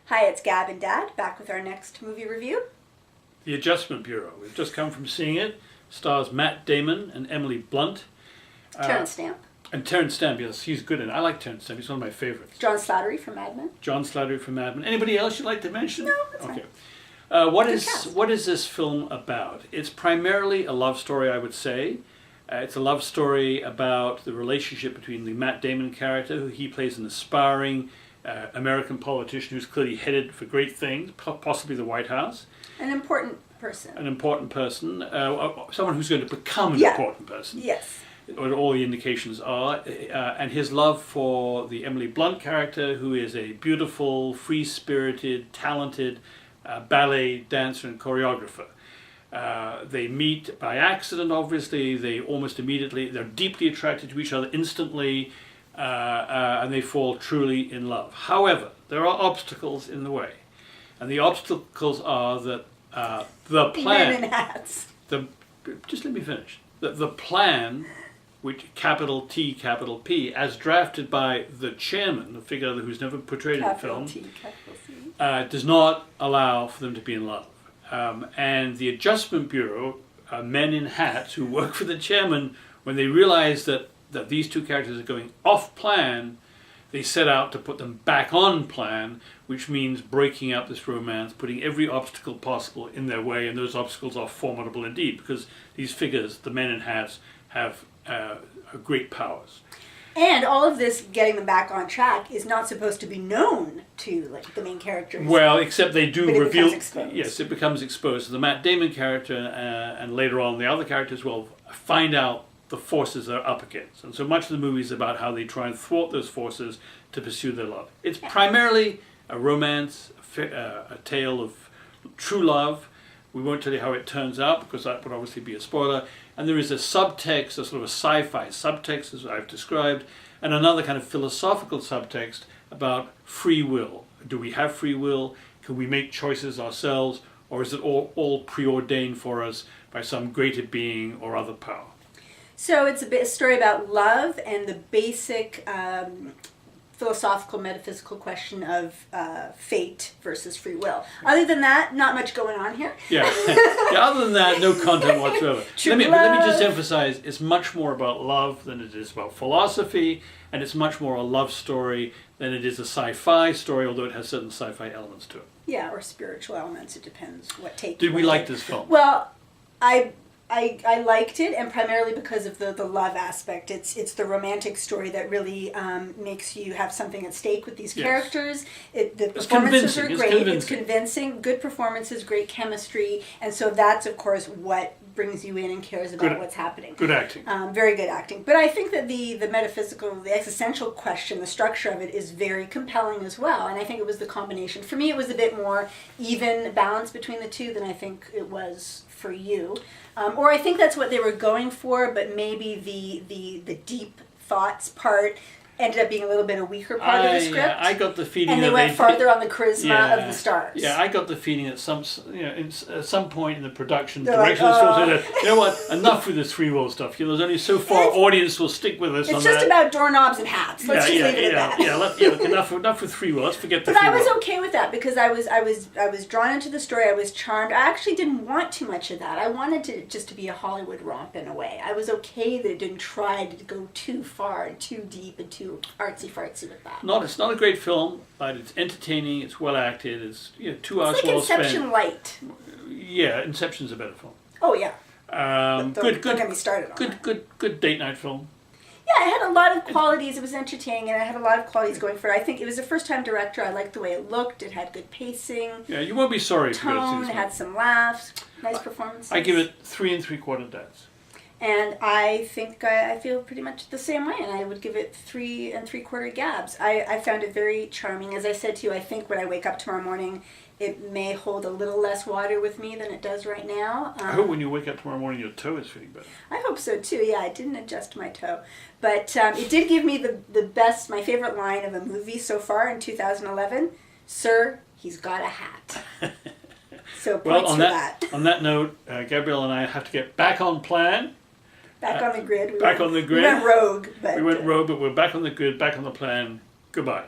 Hi, it's Gab and Dad, back with our next movie review. The Adjustment Bureau. We've just come from seeing it. Stars Matt Damon and Emily Blunt. Terrence Stamp. And Terrence Stamp, yes, he's good in it. I like Terrence Stamp. He's one of my favorites. John Slattery from Mad Men. John Slattery from Mad Men. Anybody else you'd like to mention? No, that's okay. fine. What is this film about? It's primarily a love story, I would say. It's a love story about the relationship between the Matt Damon character, who he plays an aspiring American politician who's clearly headed for great things, possibly the White House. An important person. An important person. Someone who's going to become an important person. Yes. What all the indications are. And his love for the Emily Blunt character, who is a beautiful, free-spirited, talented ballet dancer and choreographer. They meet by accident, obviously. They're deeply attracted to each other instantly, and they fall truly in love. However, there are obstacles in the way. And the obstacles are that the plan... Men in hats. Just let me finish. The plan, which capital T, capital P, as drafted by the chairman, a figure who's never portrayed in the film, does not allow for them to be in love. And the Adjustment Bureau, men in hats who work for the chairman, when they realize that these two characters are going off plan, they set out to put them back on plan, which means breaking up this romance, putting every obstacle possible in their way, and those obstacles are formidable indeed, because these figures, the men in hats, have great powers. And all of this getting them back on track is not supposed to be known to the main characters. Well, except they do reveal. Becomes exposed. Yes, it becomes exposed. So the Matt Damon character and later on the other characters will find out the forces they're up against. And so much of the movie is about how they try and thwart those forces to pursue their love. It's primarily a romance, a tale of true love. We won't tell you how it turns out because that would obviously be a spoiler. And there is a subtext, a sort of a sci-fi subtext, as I've described, and another kind of philosophical subtext about free will. Do we have free will? Can we make choices ourselves? Or is it all preordained for us by some greater being or other power? So it's a story about love and the basic philosophical, metaphysical question of fate versus free will. Other than that, not much going on here. Yeah. Other than that, no content whatsoever. Let me just emphasize, it's much more about love than it is about philosophy, and it's much more a love story than it is a sci-fi story, although it has certain sci-fi elements to it. Yeah, or spiritual elements. It depends what take. Did we like this film? Well, I liked it, and primarily because of the love aspect. It's the romantic story that really makes you have something at stake with these characters. The performances are great. It's convincing. Good performances, great chemistry, and so that's of course what brings you in and cares about what's happening. Good acting. Very good acting. But I think that the metaphysical, the existential question, the structure of it is very compelling as well. And I think it was the combination. For me, it was a bit more even balance between the two than I think it was for you. Or I think that's what they were going for, but maybe the deep thoughts part ended up being a little bit a weaker part of the script. Yeah, I got the feeling and they went farther on the charisma of the stars. Yeah, I got the feeling at some point in the production direction of the film said, you know what, enough with this free will stuff. There's only so far audience will stick with us. It's just about doorknobs and hats. Let's just leave it at that. Enough with free will. Let's forget the. But free I was will. okay with that because I was drawn into the story. I was charmed. I actually didn't want too much of that. I wanted it just to be a Hollywood romp in a way. I was okay that it didn't try to go too far and too deep and too artsy-fartsy with that. It's not a great film, but it's entertaining. It's well acted. It's 2 hours well spent. It's like Inception light. Yeah, Inception's a better film. Oh yeah. Good. Don't get me started on that. Good date night film. Yeah, it had a lot of qualities. It was entertaining, and it had a lot of qualities going for it. I think it was a first-time director. I liked the way it looked. It had good pacing. Yeah, you won't be sorry if you go to see Tone. this It had some laughs. Nice performances. I give it 3 3/4 dads. And I think I feel pretty much the same way, and I would give it 3 3/4 Gabs. I found it very charming. As I said to you, I think when I wake up tomorrow morning, it may hold a little less water with me than it does right now. I hope when you wake up tomorrow morning your toe is feeling better. I hope so too. Yeah, I didn't adjust my toe. But it did give me the best, my favorite line of a movie so far in 2011. Sir, he's got a hat. So points for that. On that note, Gabrielle and I have to get back on plan. Back on the grid. On the grid. We went rogue. But we're back on the grid, back on the plan. Goodbye.